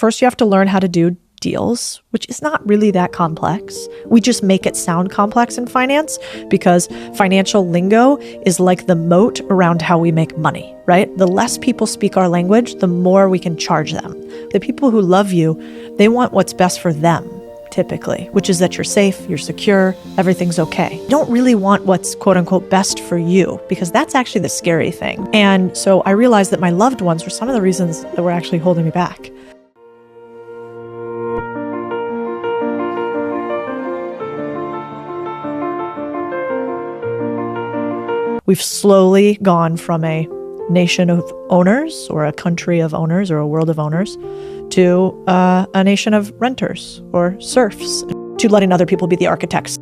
First, you have to learn how to do deals, which is not really that complex. We just make it sound complex in finance because financial lingo is like the moat around how we make money, right? The less people speak our language, the more we can charge them. The people who love you, they want what's best for them, typically, which is that you're safe, you're secure, everything's okay. You don't really want what's quote unquote best for you because that's actually the scary thing. And so I realized that my loved ones were some of the reasons that were actually holding me back. We've slowly gone from a nation of owners or a country of owners or a world of owners to a nation of renters or serfs, to letting other people be the architects.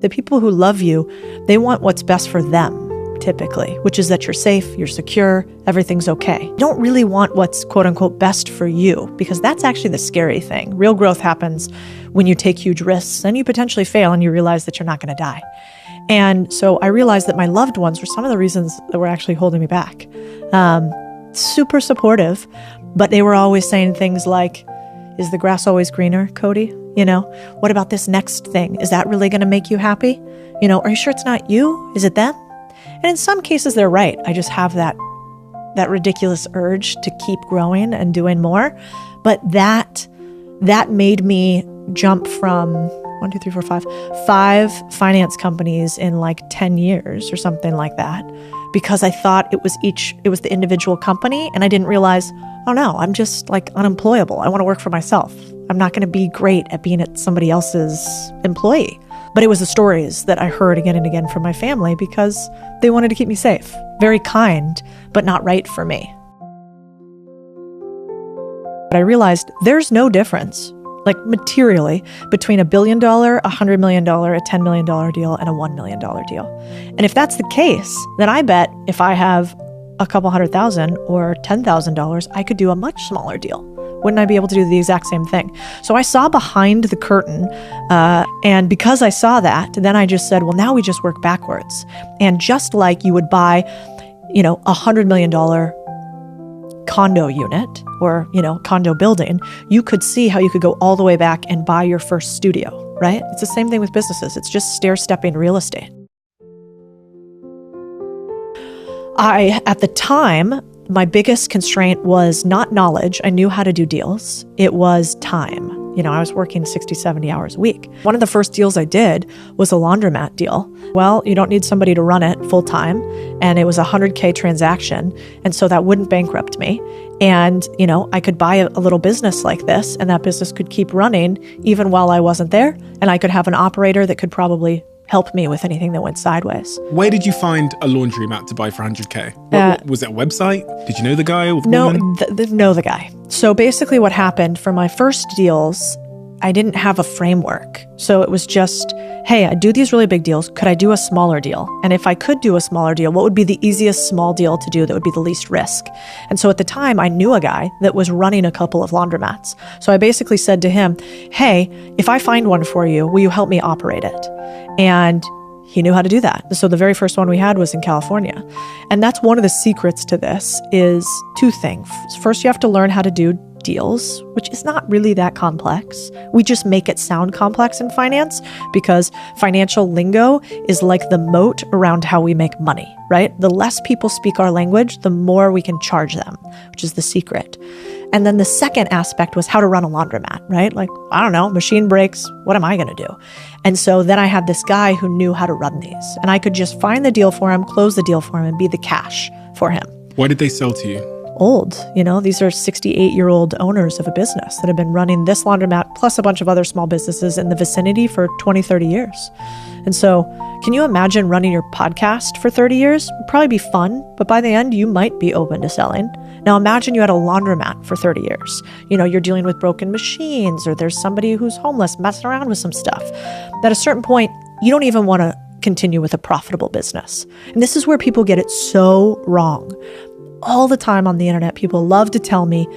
The people who love you, they want what's best for them, typically, which is that you're safe, you're secure, everything's okay. You don't really want what's quote unquote best for you because that's actually the scary thing. Real growth happens when you take huge risks and you potentially fail and you realize that you're not going to die. And so I realized that my loved ones were some of the reasons that were actually holding me back. Super supportive, but they were always saying things like, is the grass always greener, Codie? You know, what about this next thing? Is that really going to make you happy? You know, are you sure it's not you? Is it them? And in some cases, they're right. I just have that ridiculous urge to keep growing and doing more. But that made me jump from 5 finance companies in like 10 years or something like that, because I thought it was the individual company. And I didn't realize, oh no, I'm just like unemployable. I want to work for myself. I'm not going to be great at being at somebody else's employee. But it was the stories that I heard again and again from my family because they wanted to keep me safe. Very kind, but not right for me. But I realized there's no difference, like materially, between $1 billion, $100 million, a $10 million deal, and a $1 million deal. And if that's the case, then I bet if I have a couple $100,000 or $10,000, I could do a much smaller deal. Wouldn't I be able to do the exact same thing? So I saw behind the curtain, and because I saw that, then I just said, well, now we just work backwards. And just like you would buy, you know, a $100 million condo unit or, you know, condo building, you could see how you could go all the way back and buy your first studio, right? It's the same thing with businesses. It's just stair-stepping real estate. At the time, my biggest constraint was not knowledge. I knew how to do deals. It was time. You know, I was working 60, 70 hours a week. One of the first deals I did was a laundromat deal. Well, you don't need somebody to run it full time. And it was a $100K transaction. And so that wouldn't bankrupt me. And, you know, I could buy a little business like this and that business could keep running even while I wasn't there. And I could have an operator that could probably help me with anything that went sideways. Where did you find a laundromat to buy for 100K? What, was it a website? Did you know the guy or the woman? Know the guy. So basically what happened for my first deals, I didn't have a framework. So it was just, hey, I do these really big deals. Could I do a smaller deal? And if I could do a smaller deal, what would be the easiest small deal to do that would be the least risk? And so at the time, I knew a guy that was running a couple of laundromats. So I basically said to him, hey, if I find one for you, will you help me operate it? And he knew how to do that. So the very first one we had was in California. And that's one of the secrets to this is two things. First, you have to learn how to do deals, which is not really that complex. We just make it sound complex in finance because financial lingo is like the moat around how we make money, right? The less people speak our language, the more we can charge them, which is the secret. And then the second aspect was how to run a laundromat, right? Like, I don't know, machine breaks, what am I going to do? And so then I had this guy who knew how to run these and I could just find the deal for him, close the deal for him, and be the cash for him. Why did they sell to you? Old, you know, these are 68-year-old owners of a business that have been running this laundromat plus a bunch of other small businesses in the vicinity for 20, 30 years. And so can you imagine running your podcast for 30 years? It'd probably be fun, but by the end, you might be open to selling. Now imagine you had a laundromat for 30 years. You know, you're dealing with broken machines or there's somebody who's homeless messing around with some stuff. At a certain point, you don't even want to continue with a profitable business. And this is where people get it so wrong. All the time on the internet, people love to tell me,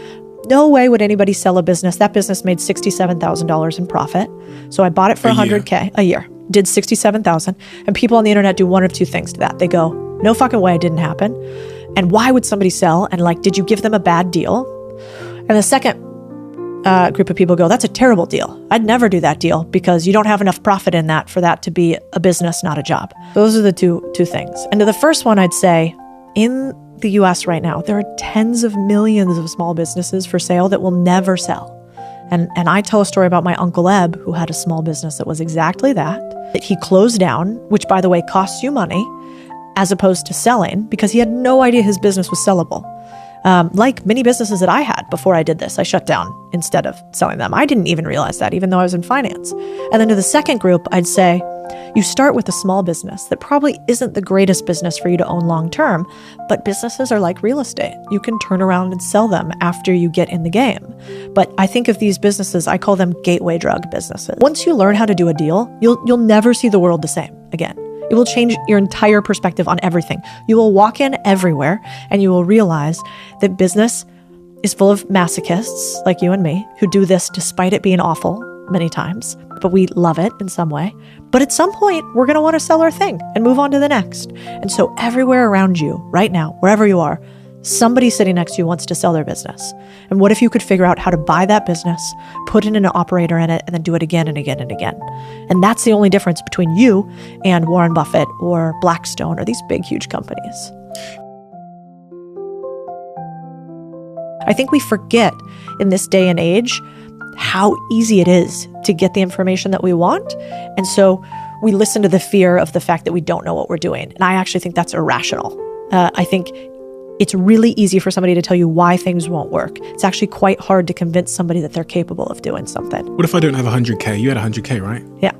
no way would anybody sell a business. That business made $67,000 in profit. So I bought it for $100K a year, did $67,000. And people on the internet do one of two things to that. They go, no fucking way, it didn't happen. And why would somebody sell? And like, did you give them a bad deal? And the second group of people go, that's a terrible deal. I'd never do that deal because you don't have enough profit in that for that to be a business, not a job. Those are the two things. And to the first one, I'd say in the US right now, there are tens of millions of small businesses for sale that will never sell. And I tell a story about my Uncle Eb, who had a small business that was exactly that he closed down, which by the way, costs you money, as opposed to selling, because he had no idea his business was sellable. Like many businesses that I had before I did this, I shut down instead of selling them. I didn't even realize that, even though I was in finance. And then to the second group, I'd say, you start with a small business that probably isn't the greatest business for you to own long term, but businesses are like real estate. You can turn around and sell them after you get in the game. But I think of these businesses, I call them gateway drug businesses. Once you learn how to do a deal, you'll never see the world the same again. It will change your entire perspective on everything. You will walk in everywhere and you will realize that business is full of masochists like you and me who do this despite it being awful many times, but we love it in some way. But at some point, we're going to want to sell our thing and move on to the next. And so everywhere around you, right now, wherever you are, somebody sitting next to you wants to sell their business. And what if you could figure out how to buy that business, put in an operator in it, and then do it again and again and again? And that's the only difference between you and Warren Buffett or Blackstone or these big, huge companies. I think we forget in this day and age how easy it is to get the information that we want. And so we listen to the fear of the fact that we don't know what we're doing. And I actually think that's irrational. I think it's really easy for somebody to tell you why things won't work. It's actually quite hard to convince somebody that they're capable of doing something. What if I don't have 100K? You had 100K, right? Yeah.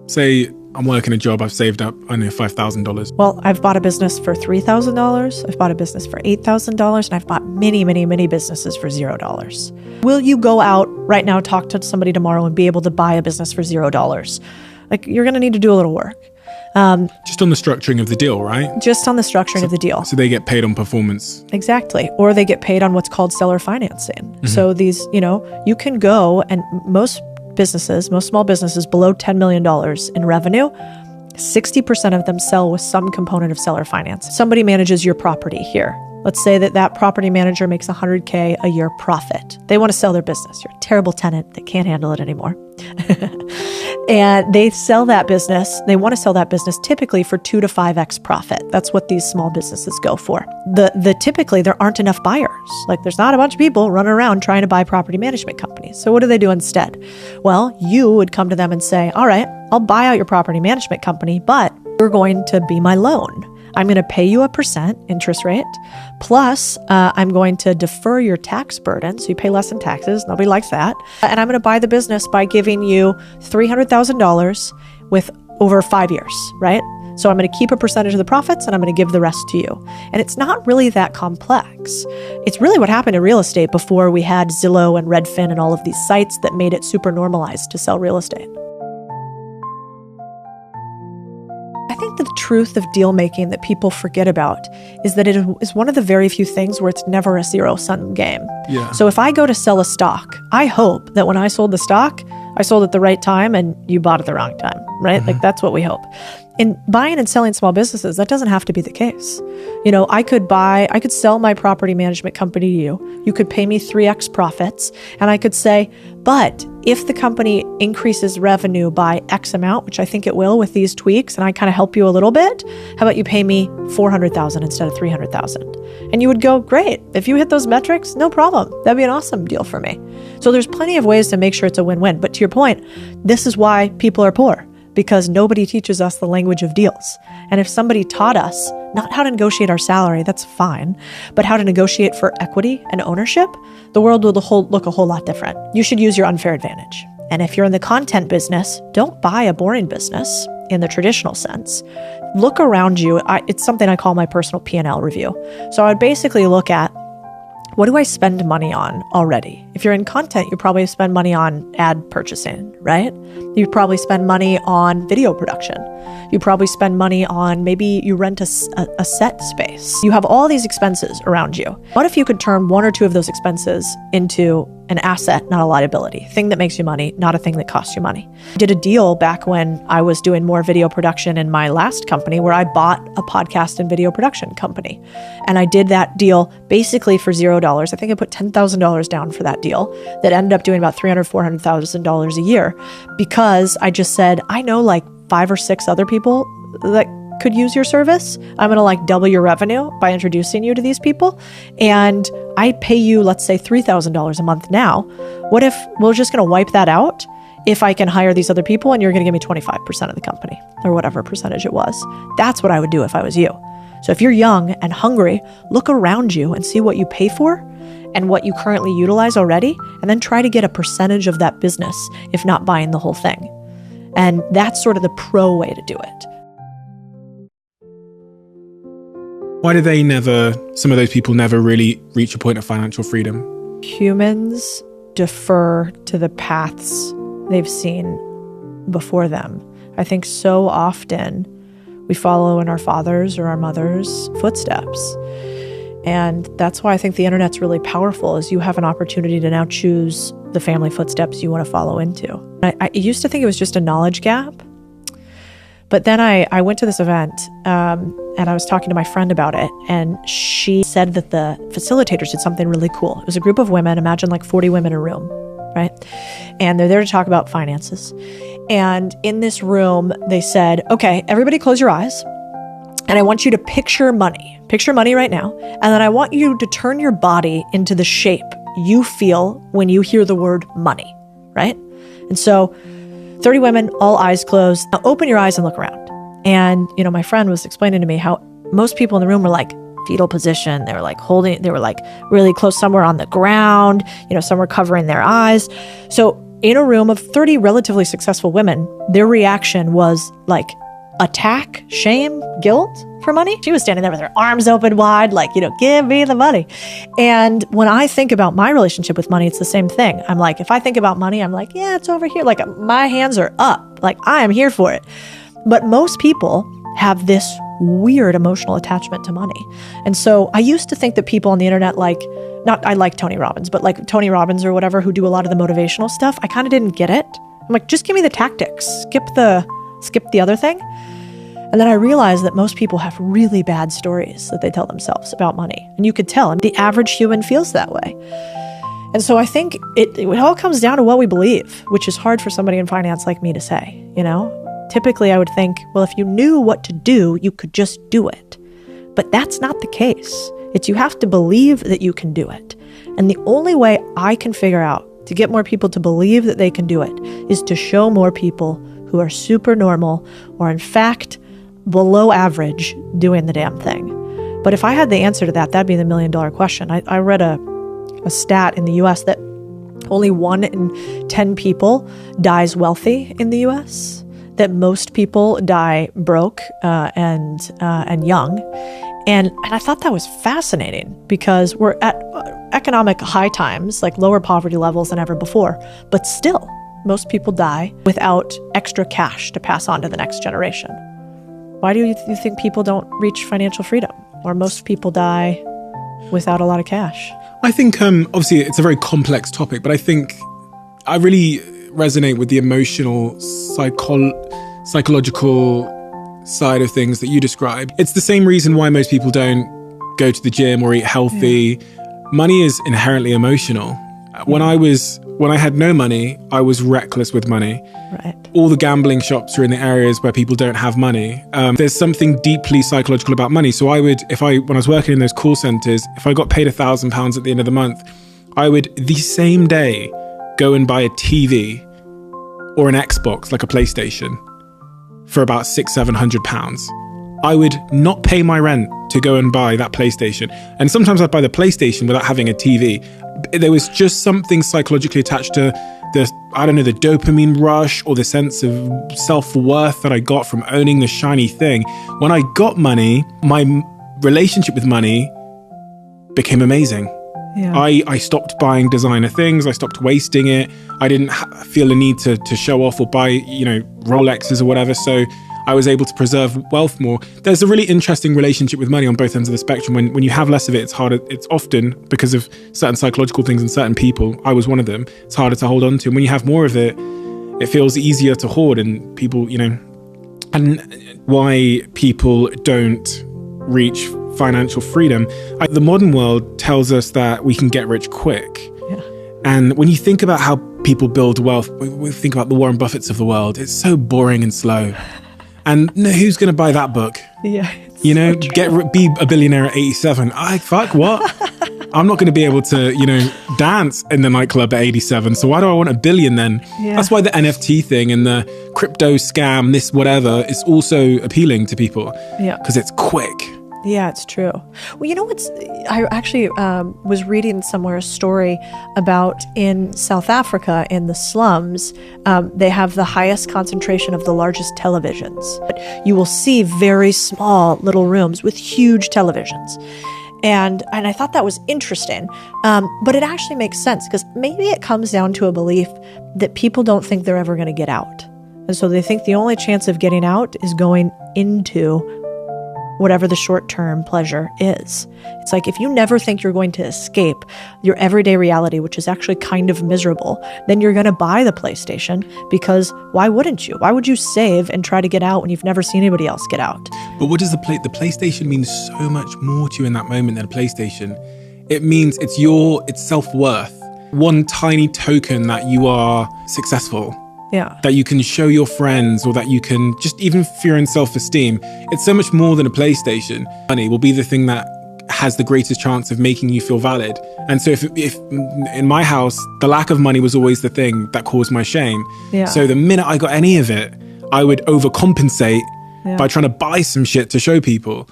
Say I'm working a job, I've saved up only $5,000. Well, I've bought a business for $3,000. I've bought a business for $8,000. And I've bought many, many, many businesses for $0. Will you go out right now, talk to somebody tomorrow and be able to buy a business for $0? Like, you're going to need to do a little work. Just on the structuring of the deal, right? Just on the structuring of the deal. So they get paid on performance. Exactly. Or they get paid on what's called seller financing. Mm-hmm. So these, you can go and most small businesses below $10 million in revenue, 60% of them sell with some component of seller finance. Somebody manages your property here. Let's say that property manager makes $100K a year profit. They want to sell their business. You're a terrible tenant. They can't handle it anymore. And they sell that business. They want to sell that business typically for 2 to 5x profit. That's what these small businesses go for. Typically there aren't enough buyers. Like, there's not a bunch of people running around trying to buy property management companies. So what do they do instead? Well, you would come to them and say, all right, I'll buy out your property management company, but you're going to be my loan. I'm going to pay you a % interest rate, plus I'm going to defer your tax burden, so you pay less in taxes. Nobody likes that. And I'm going to buy the business by giving you $300,000 with over 5 years, right? So I'm going to keep a percentage of the profits and I'm going to give the rest to you. And it's not really that complex. It's really what happened in real estate before we had Zillow and Redfin and all of these sites that made it super normalized to sell real estate. I think the truth of deal making that people forget about is that it is one of the very few things where it's never a zero-sum game. Yeah. So if I go to sell a stock, I hope that when I sold the stock, I sold at the right time and you bought at the wrong time, right? Mm-hmm. Like, that's what we hope. In buying and selling small businesses, that doesn't have to be the case. I could sell my property management company to you. You could pay me 3x profits. And I could say, but if the company increases revenue by X amount, which I think it will with these tweaks, and I kind of help you a little bit, how about you pay me $400,000 instead of $300,000? And you would go, great. If you hit those metrics, no problem. That'd be an awesome deal for me. So there's plenty of ways to make sure it's a win-win. But to your point, this is why people are poor. Because nobody teaches us the language of deals. And if somebody taught us not how to negotiate our salary, that's fine, but how to negotiate for equity and ownership, the world would look a whole lot different. You should use your unfair advantage. And if you're in the content business, don't buy a boring business in the traditional sense. Look around you. It's something I call my personal P&L review. So I would basically look at, what do I spend money on already? If you're in content, you probably spend money on ad purchasing, right? You probably spend money on video production. You probably spend money on, maybe you rent a set space. You have all these expenses around you. What if you could turn 1 or 2 of those expenses into an asset, not a liability. Thing that makes you money, not a thing that costs you money. I did a deal back when I was doing more video production in my last company where I bought a podcast and video production company. And I did that deal basically for $0. I think I put $10,000 down for that deal that ended up doing about $300,000, $400,000 a year because I just said, I know like 5 or 6 other people that could use your service. I'm going to like double your revenue by introducing you to these people. And I pay you, let's say $3,000 a month now. What if we're just going to wipe that out if I can hire these other people and you're going to give me 25% of the company or whatever percentage it was? That's what I would do if I was you. So if you're young and hungry, look around you and see what you pay for and what you currently utilize already, and then try to get a percentage of that business, if not buying the whole thing. And that's sort of the pro way to do it. Why do some of those people never really reach a point of financial freedom? Humans defer to the paths they've seen before them. I think so often we follow in our father's or our mother's footsteps. And that's why I think the internet's really powerful, is you have an opportunity to now choose the family footsteps you want to follow into. I used to think it was just a knowledge gap. But then I went to this event and I was talking to my friend about it, and she said that the facilitators did something really cool. It was a group of women, imagine like 40 women in a room, right? And they're there to talk about finances. And in this room, they said, okay, everybody close your eyes. And I want you to picture money. Picture money right now. And then I want you to turn your body into the shape you feel when you hear the word money, right? And so 30 women, all eyes closed. Now open your eyes and look around. And, my friend was explaining to me how most people in the room were like fetal position. They were like really close, somewhere on the ground, some were covering their eyes. So in a room of 30 relatively successful women, their reaction was like attack, shame, guilt for money. She was standing there with her arms open wide, like, give me the money. And when I think about my relationship with money, it's the same thing. I'm like, if I think about money, I'm like, yeah, it's over here. Like my hands are up, like I am here for it. But most people have this weird emotional attachment to money. And so I used to think that people on the internet, I like Tony Robbins, but like Tony Robbins or whatever, who do a lot of the motivational stuff, I kind of didn't get it. I'm like, just give me the tactics, skip the other thing. And then I realized that most people have really bad stories that they tell themselves about money. And you could tell, and the average human feels that way. And so I think it all comes down to what we believe, which is hard for somebody in finance like me to say, Typically I would think, well, if you knew what to do, you could just do it. But that's not the case. It's you have to believe that you can do it. And the only way I can figure out to get more people to believe that they can do it is to show more people who are super normal or in fact below average doing the damn thing. But if I had the answer to that, that'd be the $1 million question. I read a stat in the US that only 1 in 10 people dies wealthy in the US, that most people die broke and young. And I thought that was fascinating because we're at economic high times, like lower poverty levels than ever before. But still, most people die without extra cash to pass on to the next generation. Why do you think people don't reach financial freedom? Or most people die without a lot of cash? I think, obviously, it's a very complex topic, but I think I really resonate with the emotional, psychological side of things that you described. It's the same reason why most people don't go to the gym or eat healthy. Yeah. Money is inherently emotional. When I had no money, I was reckless with money. Right. All the gambling shops are in the areas where people don't have money. There's something deeply psychological about money. So when I was working in those call centers, if I got paid £1,000 at the end of the month, I would the same day go and buy a TV or an Xbox, like a PlayStation, for about £600-700. I would not pay my rent to go and buy that PlayStation. And sometimes I'd buy the PlayStation without having a TV. There was just something psychologically attached to the dopamine rush or the sense of self-worth that I got from owning the shiny thing. When I got money, my relationship with money became amazing. Yeah. I stopped buying designer things. I stopped wasting it. I didn't feel a need to show off or buy, Rolexes or whatever. So I was able to preserve wealth more. There's a really interesting relationship with money on both ends of the spectrum. When you have less of it, it's harder. It's often because of certain psychological things in certain people. I was one of them. It's harder to hold on to. And when you have more of it, it feels easier to hoard. And people, and why people don't reach financial freedom. The modern world tells us that we can get rich quick. Yeah. And when you think about how people build wealth, we think about the Warren Buffetts of the world. It's so boring and slow. And who's going to buy that book? Yeah. Be a billionaire at 87. What? I'm not going to be able to, dance in the nightclub at 87. So why do I want $1 billion then? Yeah. That's why the NFT thing and the crypto scam, this whatever, is also appealing to people. Yeah. Because it's quick. Yeah, it's true. Well, I actually was reading somewhere a story about in South Africa, in the slums, they have the highest concentration of the largest televisions. You will see very small little rooms with huge televisions. And I thought that was interesting. But it actually makes sense because maybe it comes down to a belief that people don't think they're ever going to get out. And so they think the only chance of getting out is going into whatever the short-term pleasure is. It's like if you never think you're going to escape your everyday reality, which is actually kind of miserable, then you're going to buy the PlayStation because why wouldn't you? Why would you save and try to get out when you've never seen anybody else get out? But what does the PlayStation means so much more to you in that moment than a PlayStation. It means it's self-worth. One tiny token that you are successful. Yeah. That you can show your friends or that you can just even fear and self-esteem. It's so much more than a PlayStation. Money will be the thing that has the greatest chance of making you feel valid. And so if in my house, the lack of money was always the thing that caused my shame. Yeah. So the minute I got any of it, I would overcompensate by trying to buy some shit to show people.